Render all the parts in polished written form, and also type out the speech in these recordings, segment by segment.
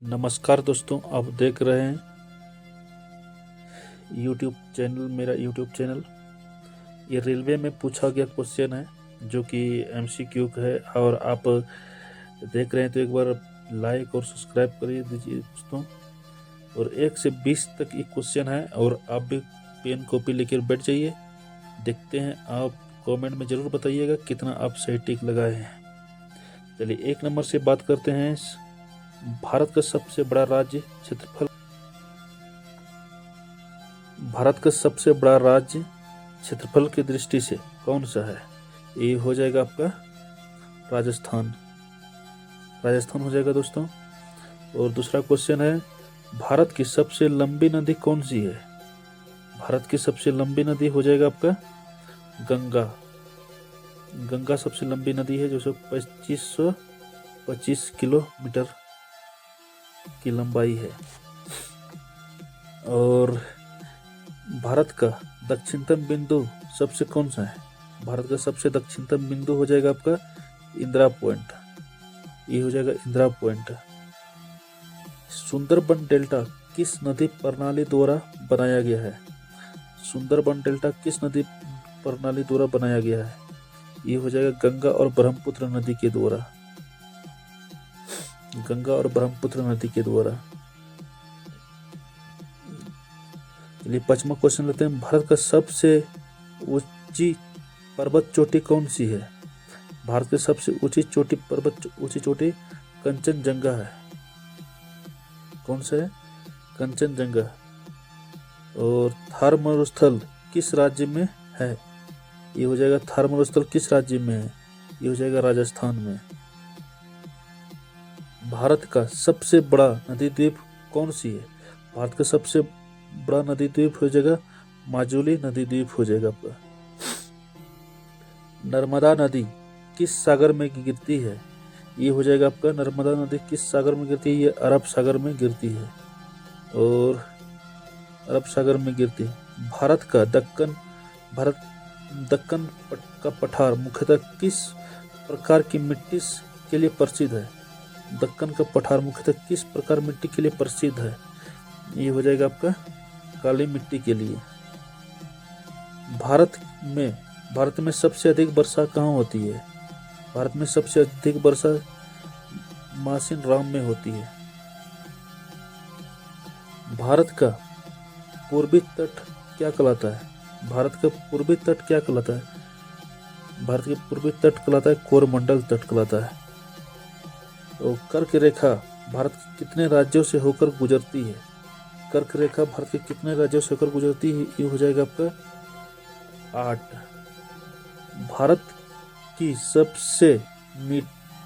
नमस्कार दोस्तों, आप देख रहे हैं यूट्यूब चैनल, मेरा यूट्यूब चैनल। ये रेलवे में पूछा गया क्वेश्चन है जो कि एमसीक्यू का है, और आप देख रहे हैं तो एक बार लाइक और सब्सक्राइब कर दीजिए दोस्तों। और 1 से 20 तक ये क्वेश्चन है, और आप भी पेन कॉपी लेकर बैठ जाइए। देखते हैं, आप कमेंट में ज़रूर बताइएगा कितना आप सही टिक लगाए हैं। चलिए 1 नंबर से बात करते हैं। भारत का सबसे बड़ा राज्य क्षेत्रफल भारत का सबसे बड़ा राज्य क्षेत्रफल की दृष्टि से कौन सा है? ये हो जाएगा आपका राजस्थान। राजस्थान हो जाएगा दोस्तों। और दूसरा क्वेश्चन है, भारत की सबसे लंबी नदी कौन सी है? भारत की सबसे लंबी नदी हो जाएगा आपका गंगा। गंगा सबसे लंबी नदी है, जो 2525 किलोमीटर की लंबाई है। और भारत का दक्षिणतम बिंदु सबसे कौन सा है? भारत का सबसे दक्षिणतम बिंदु हो जाएगा आपका इंदिरा पॉइंट। ये हो जाएगा इंदिरा पॉइंट। सुंदरबन डेल्टा किस नदी प्रणाली द्वारा बनाया गया है? सुंदरबन डेल्टा किस नदी प्रणाली द्वारा बनाया गया है? ये हो जाएगा गंगा और ब्रह्मपुत्र नदी के द्वारा। गंगा और ब्रह्मपुत्र नदी के द्वारा। चलिए 5वां क्वेश्चन लेते हैं। भारत का सबसे ऊंची पर्वत चोटी कौन सी है? भारत की सबसे ऊंची चोटी कंचनजंगा है। कौन सा है? कंचनजंगा। और थार मरुस्थल किस राज्य में है? ये हो जाएगा थार मरुस्थल किस राज्य में है? ये हो जाएगा राजस्थान में। भारत का सबसे बड़ा नदी द्वीप कौन सी है? भारत का सबसे बड़ा नदी द्वीप हो जाएगा माजुली नदी द्वीप हो जाएगा आपका। नर्मदा नदी किस सागर में गिरती है? ये हो जाएगा आपका नर्मदा नदी किस सागर में गिरती है? ये अरब सागर में गिरती है। और अरब सागर में गिरती है। भारत दक्कन का पठार मुख्यतः किस प्रकार की मिट्टी के लिए प्रसिद्ध है? दक्कन का पठार मुख्यतः किस प्रकार मिट्टी के लिए प्रसिद्ध है? ये हो जाएगा आपका काली मिट्टी के लिए। भारत में सबसे अधिक वर्षा कहाँ होती है? भारत में सबसे अधिक वर्षा मासिन राम में होती है। भारत का पूर्वी तट क्या कहलाता है? भारत का पूर्वी तट क्या कहलाता है? भारत के पूर्वी तट कहलाता है कोरमंडल तट कहलाता है। तो कर्क रेखा भारत के कितने राज्यों से होकर गुजरती है? कर्क रेखा भारत के कितने राज्यों से होकर गुजरती है? ये हो जाएगा आपका 8। भारत की सबसे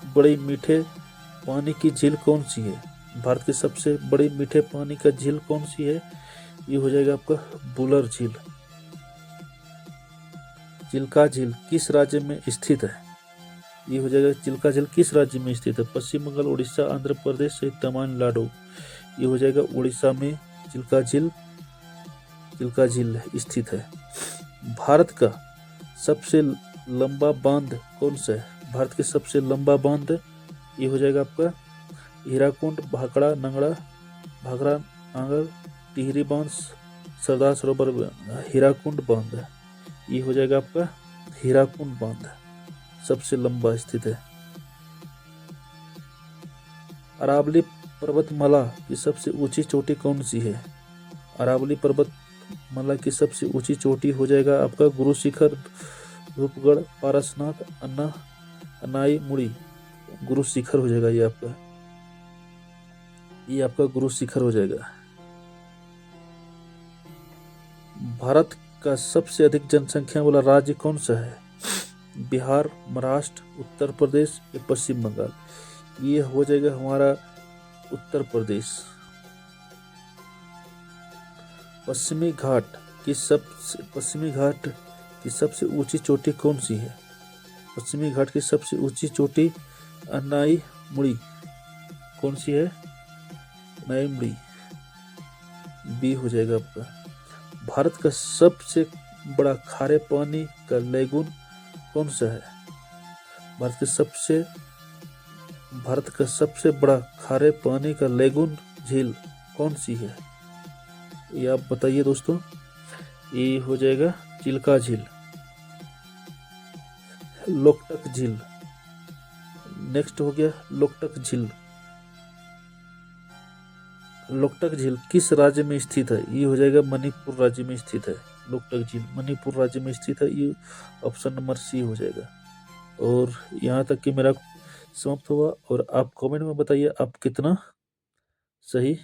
बड़ी मीठे पानी की झील कौन सी है? भारत की सबसे बड़ी मीठे पानी का झील कौन सी है? ये हो जाएगा आपका बुलर झील। चिल्का झील किस राज्य में स्थित है? ये हो जाएगा चिल्का झील किस राज्य में स्थित है? पश्चिम बंगाल, उड़ीसा, आंध्र प्रदेश सहित तमिलनाडु। ये हो जाएगा उड़ीसा में चिल्का झील स्थित है। भारत का सबसे लंबा बांध कौन सा है? भारत के सबसे लंबा बांध ये हो जाएगा आपका हीराकुंड, भाखड़ा नांगल, टिहरी बांध, सरदार सरोवर, हीराकुंड बांध। ये हो जाएगा आपका हीराकुंड बांध सबसे लंबा स्थित है। अरावली पर्वतमाला की सबसे ऊंची चोटी कौन सी है? अरावली पर्वतमाला की सबसे ऊंची चोटी हो जाएगा आपका गुरु शिखर, रूपगढ़, पारसनाथ, अनाई मुड़ी। गुरु शिखर हो जाएगा ये आपका गुरु शिखर हो जाएगा। भारत का सबसे अधिक जनसंख्या वाला राज्य कौन सा है? बिहार, महाराष्ट्र, उत्तर प्रदेश या पश्चिम बंगाल। ये हो जाएगा हमारा उत्तर प्रदेश। पश्चिमी घाट की सबसे ऊंची चोटी कौन सी है? पश्चिमी घाट की सबसे ऊंची चोटी अनाई मुड़ी। कौन सी है? अनाई मुड़ी। बी हो जाएगा आपका। भारत का सबसे बड़ा खारे पानी का लेगून कौन सा है? भारत के सबसे भारत का सबसे बड़ा खारे पानी का लेगून झील कौन सी है? ये आप बताइए दोस्तों। ये हो जाएगा चिल्का झील, लोकटक झील। नेक्स्ट हो गया लोकटक झील। लोकटक झील किस राज्य में स्थित है? ये हो जाएगा मणिपुर राज्य में स्थित है। लोकटक झील मणिपुर राज्य में स्थित है। ये ऑप्शन नंबर सी हो जाएगा। और यहाँ तक कि मेरा समाप्त हुआ और आप कमेंट में बताइए आप कितना सही